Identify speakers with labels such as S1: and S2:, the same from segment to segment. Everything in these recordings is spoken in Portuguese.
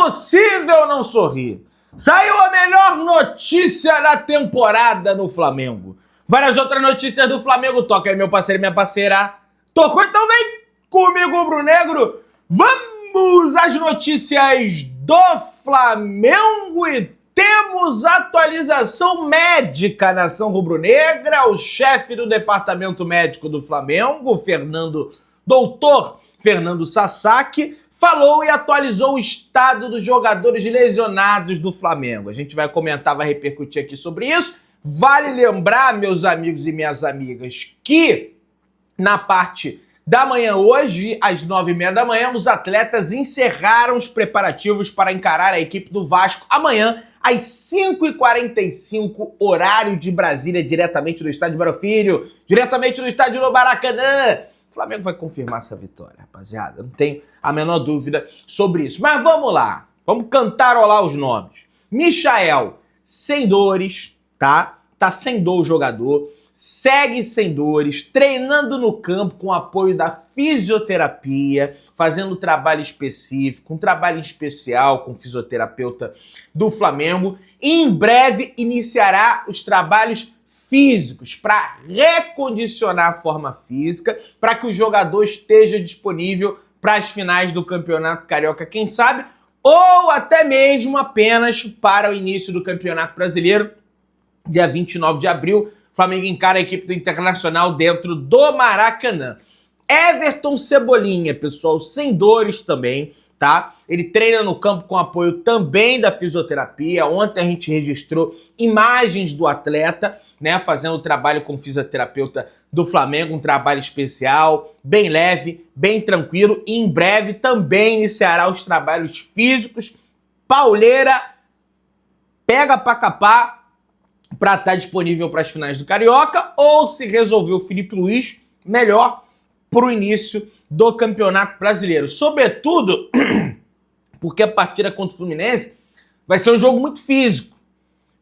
S1: Impossível não sorrir. Saiu a melhor notícia da temporada no Flamengo. Várias outras notícias do Flamengo. Toca aí, meu parceiro e minha parceira. Tocou? Então vem comigo, Brunegro. Vamos às notícias do Flamengo e temos atualização médica, nação rubro-negra. O chefe do departamento médico do Flamengo, doutor Fernando Sasaki, falou e atualizou o estado dos jogadores lesionados do Flamengo. A gente vai comentar, vai repercutir aqui sobre isso. Vale lembrar, meus amigos e minhas amigas, que na parte da manhã hoje, às 9h30 da manhã, os atletas encerraram os preparativos para encarar a equipe do Vasco amanhã, às 5h45, horário de Brasília, diretamente do estádio Barão Filho, diretamente do estádio do Maracanã. O Flamengo vai confirmar essa vitória, rapaziada. Não tenho a menor dúvida sobre isso. Mas vamos lá. Vamos cantarolar os nomes. Michael, sem dores, tá? Tá sem dor o jogador. Segue sem dores, treinando no campo com apoio da fisioterapia, fazendo trabalho específico, um trabalho especial com o fisioterapeuta do Flamengo. E em breve iniciará os trabalhos físicos para recondicionar a forma física, para que o jogador esteja disponível para as finais do Campeonato Carioca, quem sabe, ou até mesmo apenas para o início do Campeonato Brasileiro, dia 29 de abril. O Flamengo encara a equipe do Internacional dentro do Maracanã. Everton Cebolinha, pessoal, sem dores também, tá? Ele treina no campo com apoio também da fisioterapia. Ontem a gente registrou imagens do atleta, né, fazendo o trabalho com o fisioterapeuta do Flamengo, um trabalho especial, bem leve, bem tranquilo. E em breve também iniciará os trabalhos físicos. Pauleira pega pra capar para estar disponível para as finais do Carioca, ou se resolver o Felipe Luiz, melhor para o início do Campeonato Brasileiro. Sobretudo porque a partida contra o Fluminense vai ser um jogo muito físico.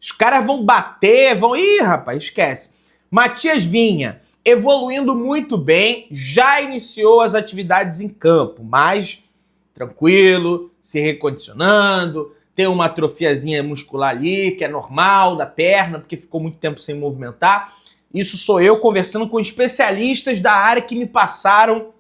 S1: Os caras vão bater, vão... Ih, rapaz, esquece. Matias Vinha, evoluindo muito bem, já iniciou as atividades em campo, mas tranquilo, se recondicionando, tem uma atrofiazinha muscular ali, que é normal, da perna, porque ficou muito tempo sem movimentar. Isso sou eu conversando com especialistas da área que me passaram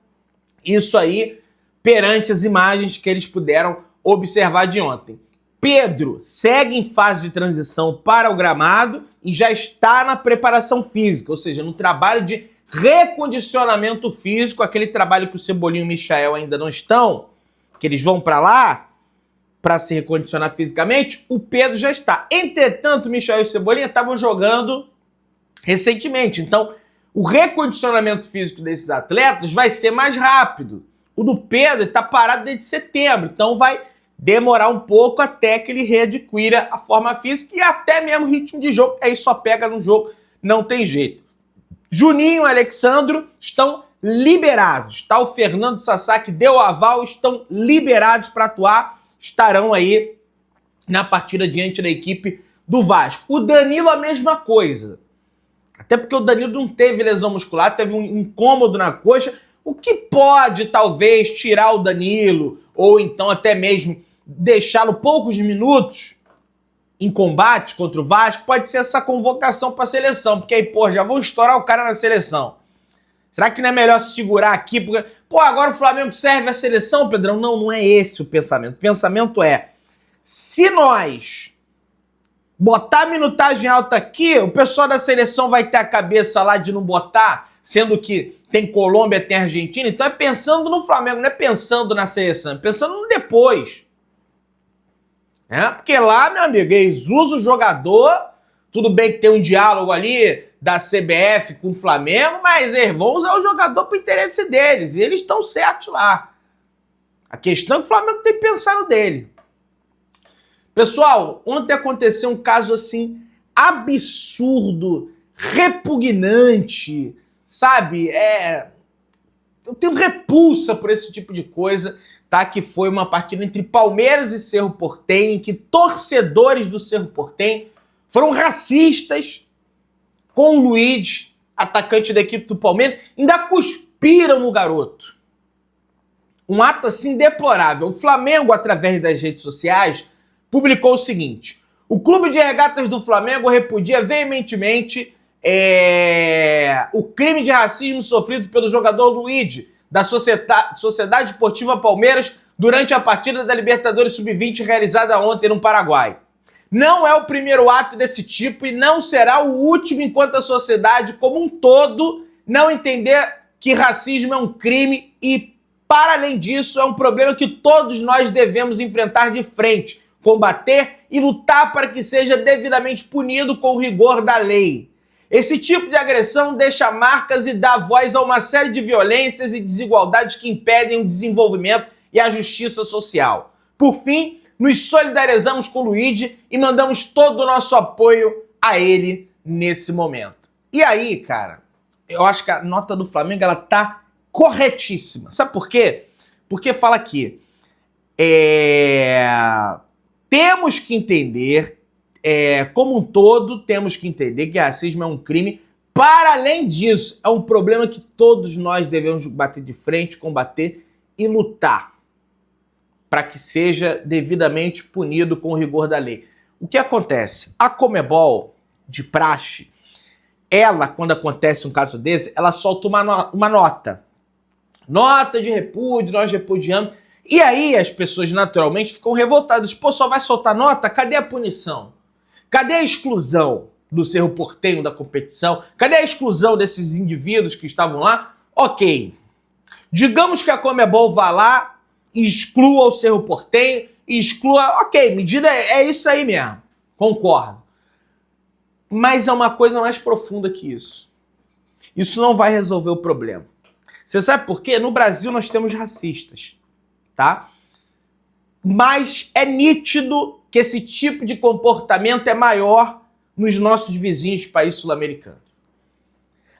S1: isso aí perante as imagens que eles puderam observar de ontem. Pedro segue em fase de transição para o gramado e já está na preparação física, ou seja, no trabalho de recondicionamento físico, aquele trabalho que o Cebolinha e o Michael ainda não estão, que eles vão para lá, para se recondicionar fisicamente, o Pedro já está. Entretanto, o Michael e o Cebolinha estavam jogando recentemente. Então, o recondicionamento físico desses atletas vai ser mais rápido. O do Pedro está parado desde setembro. Então, vai demorar um pouco até que ele readquira a forma física e até mesmo ritmo de jogo. Aí só pega no jogo, não tem jeito. Juninho e Alexandro estão liberados. Tá? O Fernando Sasaki deu o aval, estão liberados para atuar. Estarão aí na partida diante da equipe do Vasco. O Danilo a mesma coisa. Até porque o Danilo não teve lesão muscular, teve um incômodo na coxa, o que pode talvez tirar o Danilo, ou então até mesmo deixá-lo poucos minutos em combate contra o Vasco, pode ser essa convocação para a seleção, porque aí, pô, já vou estourar o cara na seleção. Será que não é melhor se segurar aqui? Porque, pô, agora o Flamengo serve a seleção, Pedrão? Não, não é esse o pensamento. O pensamento é, se nós botar a minutagem alta aqui, o pessoal da seleção vai ter a cabeça lá de não botar, sendo que tem Colômbia, tem Argentina. Então é pensando no Flamengo, não é pensando na seleção, é pensando no depois. Porque lá, meu amigo, eles usam o jogador, tudo bem que tem um diálogo ali da CBF com o Flamengo, mas eles vão usar o jogador para o interesse deles, e eles estão certos lá. A questão é que o Flamengo tem que pensar no dele. Pessoal, ontem aconteceu um caso assim, absurdo, repugnante, sabe? Eu tenho repulsa por esse tipo de coisa, tá? Que foi uma partida entre Palmeiras e Cerro Porteño, em que torcedores do Cerro Porteño foram racistas com o Luiz, atacante da equipe do Palmeiras, ainda cuspiram no garoto. Um ato assim deplorável. O Flamengo, através das redes sociais, publicou o seguinte: o Clube de Regatas do Flamengo repudia veementemente o crime de racismo sofrido pelo jogador Luigi, da Sociedade Esportiva Palmeiras, durante a partida da Libertadores Sub-20 realizada ontem no Paraguai. Não é o primeiro ato desse tipo e não será o último enquanto a sociedade como um todo não entender que racismo é um crime e, para além disso, é um problema que todos nós devemos enfrentar de frente, combater e lutar para que seja devidamente punido com o rigor da lei. Esse tipo de agressão deixa marcas e dá voz a uma série de violências e desigualdades que impedem o desenvolvimento e a justiça social. Por fim, nos solidarizamos com o Luigi e mandamos todo o nosso apoio a ele nesse momento. E aí, cara, eu acho que a nota do Flamengo, ela tá corretíssima. Sabe por quê? Porque fala aqui, temos que entender, como um todo, temos que entender que racismo é um crime. Para além disso, é um problema que todos nós devemos bater de frente, combater e lutar para que seja devidamente punido com o rigor da lei. O que acontece? A Conmebol, de praxe, ela, quando acontece um caso desse, ela solta uma nota. Nota de repúdio, nós repudiamos. E aí as pessoas naturalmente ficam revoltadas. Pô, só vai soltar nota? Cadê a punição? Cadê a exclusão do Cerro Porteño da competição? Cadê a exclusão desses indivíduos que estavam lá? Ok. Digamos que a Conmebol vá lá, exclua o Cerro Porteño, exclua... Ok, medida é isso aí mesmo. Concordo. Mas é uma coisa mais profunda que isso. Isso não vai resolver o problema. Você sabe por quê? No Brasil nós temos racistas, tá? Mas é nítido que esse tipo de comportamento é maior nos nossos vizinhos de países sul-americanos.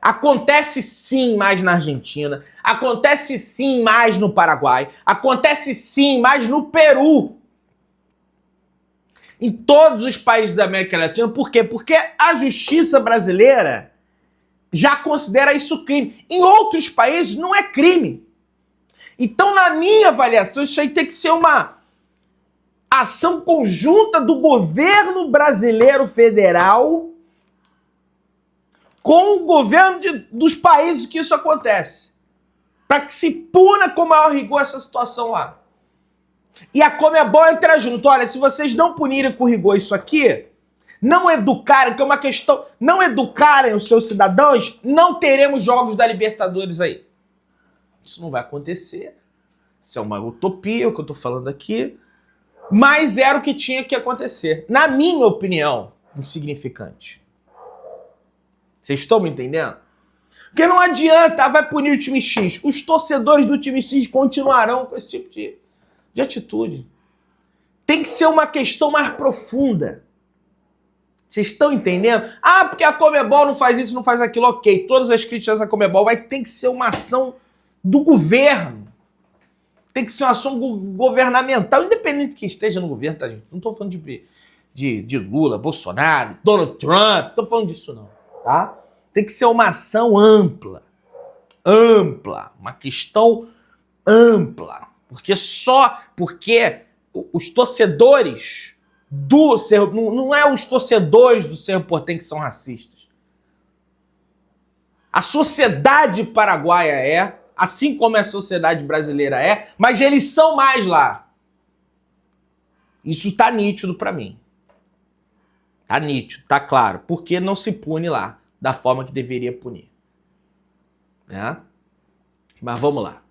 S1: Acontece sim mais na Argentina, acontece sim mais no Paraguai, acontece sim mais no Peru. Em todos os países da América Latina. Por quê? Porque a justiça brasileira já considera isso crime. Em outros países não é crime. Então, na minha avaliação, isso aí tem que ser uma ação conjunta do governo brasileiro federal com o governo dos países que isso acontece, para que se puna com maior rigor essa situação lá. E a Conmebol entra junto. Olha, se vocês não punirem com rigor isso aqui, não educarem, que é uma questão, não educarem os seus cidadãos, não teremos jogos da Libertadores aí. Isso não vai acontecer. Isso é uma utopia, o que eu tô falando aqui. Mas era o que tinha que acontecer. Na minha opinião, insignificante. Vocês estão me entendendo? Porque não adianta, vai punir o time X. Os torcedores do time X continuarão com esse tipo de atitude. Tem que ser uma questão mais profunda. Vocês estão entendendo? Ah, porque a Conmebol não faz isso, não faz aquilo. Ok, todas as críticas à Conmebol, mas tem que ser uma ação do governo. Tem que ser uma ação governamental, independente que esteja no governo, tá, gente? Não estou falando de Lula, Bolsonaro, Donald Trump, não estou falando disso não, tá? Tem que ser uma ação ampla, uma questão ampla, porque os torcedores do Cerro, não é os torcedores do Cerro Porteño que são racistas. A sociedade paraguaia é, assim como a sociedade brasileira é, mas eles são mais lá. Isso tá nítido para mim. Tá nítido, tá claro. Porque não se pune lá da forma que deveria punir. Né? Mas vamos lá.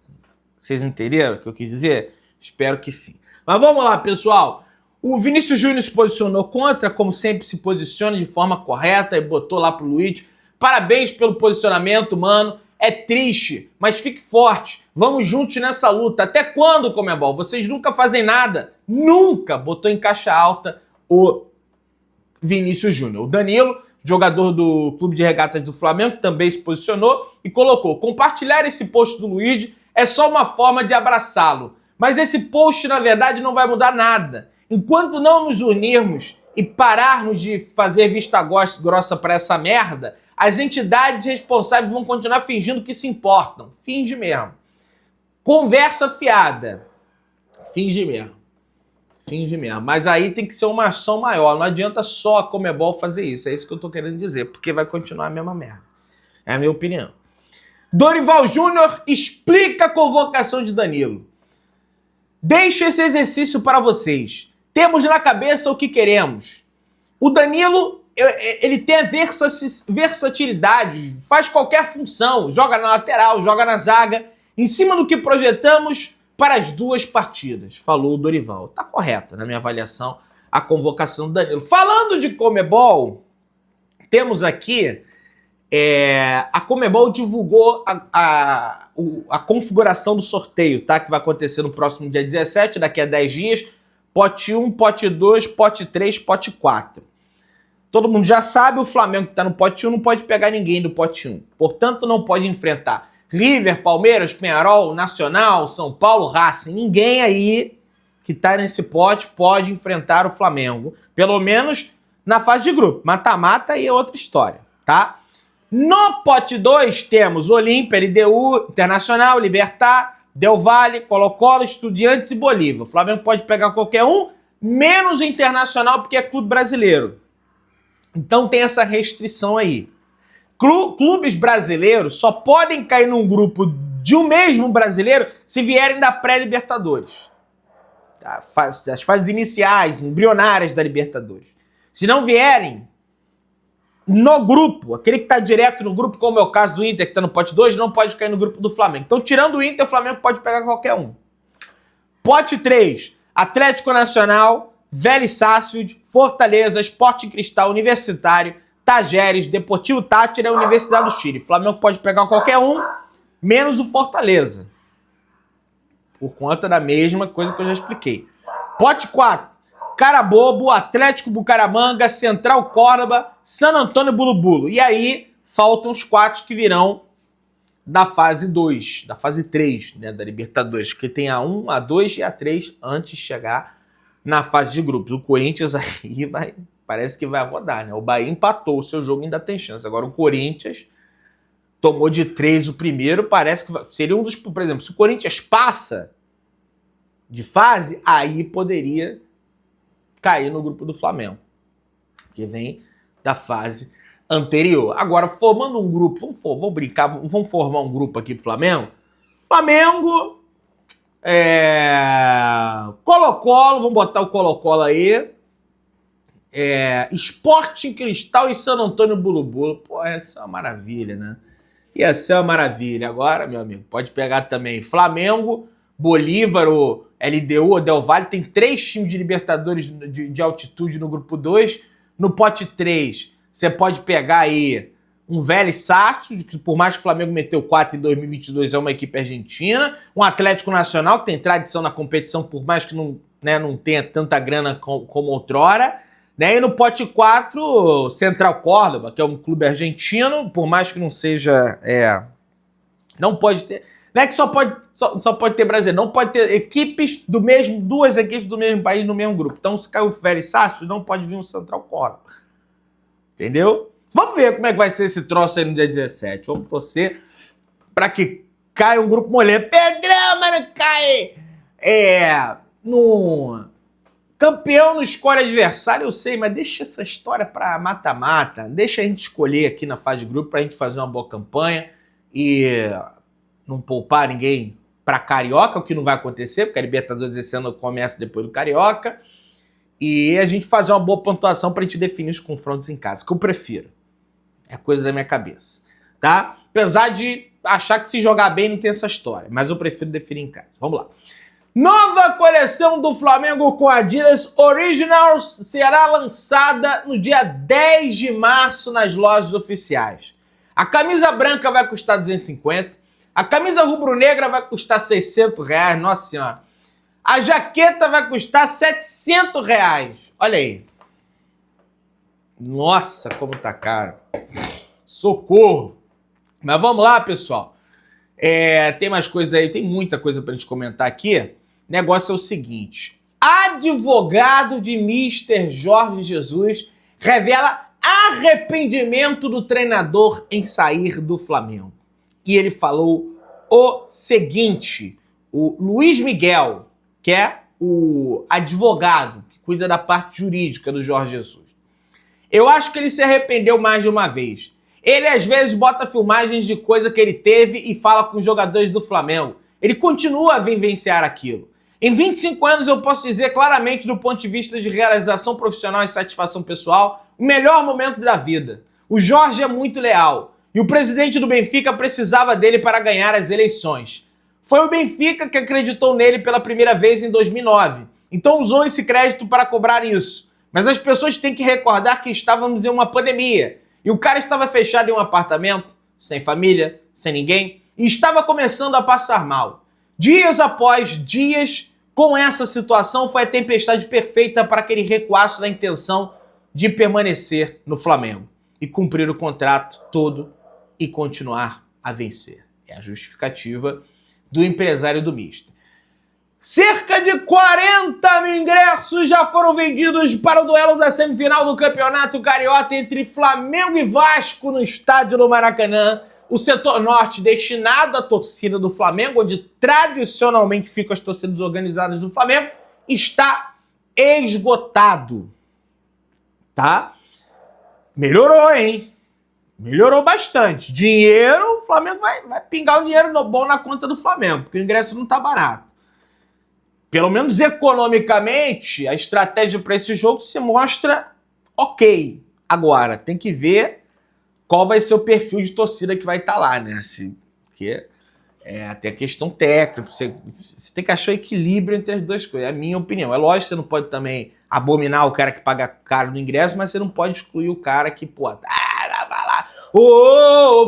S1: Vocês entenderam o que eu quis dizer? Espero que sim. Mas vamos lá, pessoal. O Vinícius Júnior se posicionou contra, como sempre se posiciona de forma correta e botou lá pro Luigi. Parabéns pelo posicionamento, mano. É triste, mas fique forte. Vamos juntos nessa luta. Até quando, Conmebol? Vocês nunca fazem nada. Nunca botou em caixa alta o Vinícius Júnior. O Danilo, jogador do Clube de Regatas do Flamengo, também se posicionou e colocou: compartilhar esse post do Luigi é só uma forma de abraçá-lo. Mas esse post, na verdade, não vai mudar nada. Enquanto não nos unirmos e pararmos de fazer vista grossa para essa merda, as entidades responsáveis vão continuar fingindo que se importam. Finge mesmo. Conversa fiada. Finge mesmo. Finge mesmo. Mas aí tem que ser uma ação maior. Não adianta só a Conmebol fazer isso. É isso que eu tô querendo dizer. Porque vai continuar a mesma merda. É a minha opinião. Dorival Júnior explica a convocação de Danilo. Deixo esse exercício para vocês. Temos na cabeça o que queremos. O Danilo, ele tem a versatilidade, faz qualquer função, joga na lateral, joga na zaga, em cima do que projetamos para as duas partidas, falou o Dorival. Tá correta, na minha avaliação, a convocação do Danilo. Falando de Conmebol, temos aqui, a Conmebol divulgou a configuração do sorteio, tá? Que vai acontecer no próximo dia 17, daqui a 10 dias. Pote 1, pote 2, pote 3, pote 4. Todo mundo já sabe, o Flamengo que está no pote 1 não pode pegar ninguém do pote 1. Portanto, não pode enfrentar River, Palmeiras, Peñarol, Nacional, São Paulo, Racing. Ninguém aí que está nesse pote pode enfrentar o Flamengo. Pelo menos na fase de grupo. Mata-mata e é outra história, tá? No pote 2 temos Olímpia, LDU, Internacional, Libertad, Del Valle, Colo-Colo, Estudiantes e Bolívar. O Flamengo pode pegar qualquer um, menos o Internacional, porque é clube brasileiro. Então tem essa restrição aí. Clubes brasileiros só podem cair num grupo de um mesmo brasileiro se vierem da pré-Libertadores. As fases iniciais, embrionárias da Libertadores. Se não vierem no grupo, aquele que está direto no grupo, como é o caso do Inter, que está no pote 2, não pode cair no grupo do Flamengo. Então, tirando o Inter, o Flamengo pode pegar qualquer um. Pote 3, Atlético Nacional, Vélez Sarsfield, Fortaleza, Sporting Cristal, Universitário, Tajeres, Deportivo Táchira e Universidade do Chile. O Flamengo pode pegar qualquer um, menos o Fortaleza. Por conta da mesma coisa que eu já expliquei. Pote 4, Carabobo, Atlético Bucaramanga, Central Córdoba, San Antônio Bulu-Bulu. E aí, faltam os 4 que virão da fase 2, da fase 3, né, da Libertadores, que tem a 1, a 2 e a 3 antes de chegar na fase de grupos. O Corinthians aí parece que vai rodar, né? O Bahia empatou, o seu jogo ainda tem chance. Agora o Corinthians tomou de 3 o primeiro, parece que seria um dos... Por exemplo, se o Corinthians passa de fase, aí poderia cair no grupo do Flamengo, que vem da fase anterior. Agora, formando um grupo, vamos brincar, vamos formar um grupo aqui pro Flamengo. Flamengo, Colo-Colo, vamos botar o Colo-Colo aí, Sporting Cristal e San Antônio Bulu-Bulu. Pô, essa é uma maravilha, né? Ia ser uma maravilha. Agora, meu amigo, pode pegar também Flamengo, Bolívar, o LDU, o Del Valle. Tem 3 times de Libertadores de altitude no grupo 2. No pote 3, você pode pegar aí um Vélez Sarsfield, que por mais que o Flamengo meteu 4 em 2022, é uma equipe argentina. Um Atlético Nacional, que tem tradição na competição, por mais que não tenha tanta grana como outrora. Né? E no pote 4, Central Córdoba, que é um clube argentino, por mais que não seja... não pode ter... Não é que só pode ter brasileiro, não pode ter duas equipes do mesmo país no mesmo grupo. Então, se caiu o Vélez Sarsfield, não pode vir um Central Córdoba. Entendeu? Vamos ver como é que vai ser esse troço aí no dia 17. Vamos torcer para que caia um grupo molhado. Pedrão, mas não cai! Campeão não escolhe adversário, eu sei, mas deixa essa história para mata-mata. Deixa a gente escolher aqui na fase de grupo para a gente fazer uma boa campanha e não poupar ninguém para Carioca, o que não vai acontecer, porque a Libertadores esse ano começa depois do Carioca. E a gente fazer uma boa pontuação para a gente definir os confrontos em casa, que eu prefiro. É coisa da minha cabeça, tá? Apesar de achar que se jogar bem não tem essa história, mas eu prefiro definir em casa. Vamos lá. Nova coleção do Flamengo com Adidas Originals será lançada no dia 10 de março nas lojas oficiais. A camisa branca vai custar 250, a camisa rubro-negra vai custar R$600, nossa senhora. A jaqueta vai custar R$700. Olha aí. Nossa, como tá caro. Socorro. Mas vamos lá, pessoal. Tem mais coisa aí, tem muita coisa pra gente comentar aqui. O negócio é o seguinte. Advogado de Mr. Jorge Jesus revela arrependimento do treinador em sair do Flamengo. E ele falou o seguinte: o Luiz Miguel, que é o advogado que cuida da parte jurídica do Jorge Jesus. Eu acho que ele se arrependeu mais de uma vez. Ele, às vezes, bota filmagens de coisa que ele teve e fala com os jogadores do Flamengo. Ele continua a vivenciar aquilo. Em 25 anos, eu posso dizer claramente, do ponto de vista de realização profissional e satisfação pessoal, o melhor momento da vida. O Jorge é muito leal. E o presidente do Benfica precisava dele para ganhar as eleições. Foi o Benfica que acreditou nele pela primeira vez em 2009. Então usou esse crédito para cobrar isso. Mas as pessoas têm que recordar que estávamos em uma pandemia. E o cara estava fechado em um apartamento, sem família, sem ninguém, e estava começando a passar mal. Dias após dias, com essa situação, foi a tempestade perfeita para que ele recuasse da intenção de permanecer no Flamengo e cumprir o contrato todo e continuar a vencer. É a justificativa do empresário do Mister. Cerca de 40 mil ingressos já foram vendidos para o duelo da semifinal do Campeonato Carioca entre Flamengo e Vasco no estádio do Maracanã. O setor norte, destinado à torcida do Flamengo, onde tradicionalmente ficam as torcidas organizadas do Flamengo, está esgotado. Tá? Melhorou, hein? Melhorou bastante. Dinheiro, o Flamengo vai pingar o dinheiro bom na conta do Flamengo, porque o ingresso não tá barato. Pelo menos economicamente, a estratégia para esse jogo se mostra ok. Agora, tem que ver qual vai ser o perfil de torcida que vai estar lá, né? Porque tem a questão técnica, você tem que achar equilíbrio entre as duas coisas, é a minha opinião. É lógico que você não pode também abominar o cara que paga caro no ingresso, mas você não pode excluir o cara que, vai lá,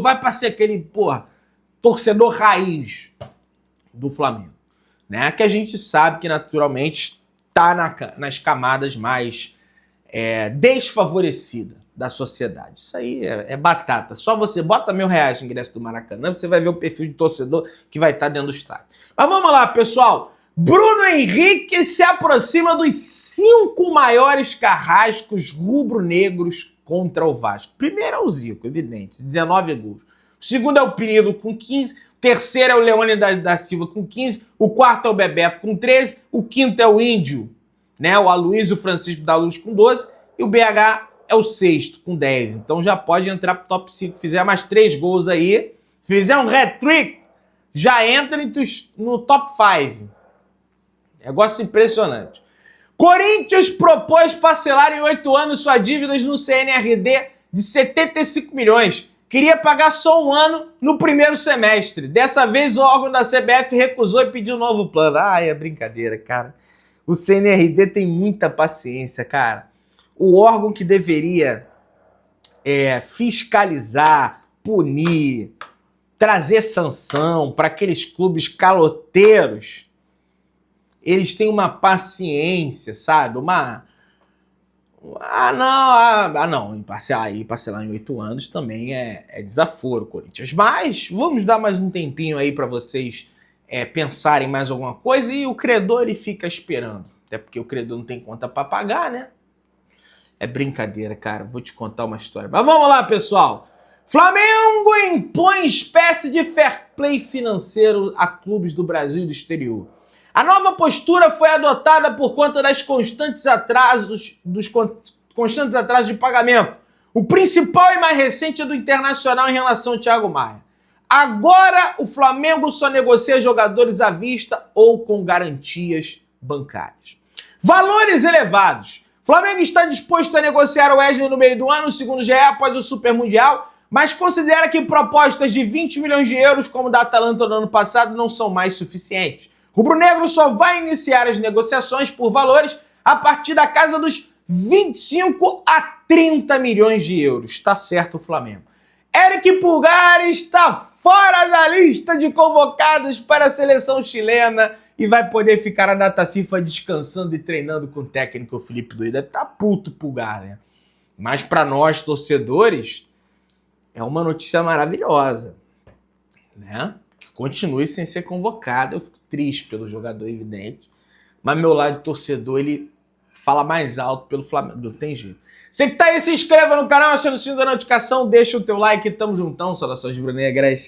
S1: vai pra ser aquele, torcedor raiz do Flamengo, né? Que a gente sabe que naturalmente tá nas camadas mais desfavorecidas da sociedade. Isso aí é batata. Só você bota R$1.000 no ingresso do Maracanã, você vai ver o perfil de torcedor que vai estar dentro do estádio. Mas vamos lá, pessoal. Bruno Henrique se aproxima dos 5 maiores carrascos rubro-negros contra o Vasco. Primeiro é o Zico, evidente, 19 gols. O segundo é o Penido com 15, o terceiro é o Leone da Silva com 15, o quarto é o Bebeto com 13, o quinto é o Índio, né? O Aloysio Francisco da Luz com 12 e o BH é o sexto, com 10. Então já pode entrar pro top 5. Fizer mais 3 gols aí, fizer um hat-trick, já entra no top 5. Negócio impressionante. Corinthians propôs parcelar em 8 anos suas dívidas no CNRD de 75 milhões. Queria pagar só um ano no primeiro semestre. Dessa vez o órgão da CBF recusou e pediu um novo plano. É brincadeira, cara. O CNRD tem muita paciência, cara. O órgão que deveria fiscalizar, punir, trazer sanção para aqueles clubes caloteiros, eles têm uma paciência, sabe? Parcelar em 8 anos também é desaforo, Corinthians. Mas vamos dar mais um tempinho aí para vocês pensarem mais alguma coisa e o credor ele fica esperando. Até porque o credor não tem conta para pagar, né? É brincadeira, cara. Vou te contar uma história. Mas vamos lá, pessoal. Flamengo impõe espécie de fair play financeiro a clubes do Brasil e do exterior. A nova postura foi adotada por conta das constantes atrasos de pagamento. O principal e mais recente é do Internacional em relação ao Thiago Maia. Agora, o Flamengo só negocia jogadores à vista ou com garantias bancárias. Valores elevados. Flamengo está disposto a negociar o Wesley no meio do ano, segundo o GE, após o Super Mundial, mas considera que propostas de 20 milhões de euros, como da Atalanta no ano passado, não são mais suficientes. O rubro-negro só vai iniciar as negociações por valores a partir da casa dos 25 a 30 milhões de euros. Está certo o Flamengo. Eric Pulgar está fora da lista de convocados para a seleção chilena e vai poder ficar a data FIFA descansando e treinando com o técnico Felipe Luiz. Deve estar puto Pulgar, né? Mas para nós, torcedores, é uma notícia maravilhosa, né? Que continue sem ser convocado. Eu fico triste pelo jogador, evidente. Mas meu lado de torcedor, ele fala mais alto pelo Flamengo. Não tem jeito. Você que tá aí, se inscreva no canal, achando o sininho da notificação, deixa o teu like. Tamo juntão, saudações rubro-negras.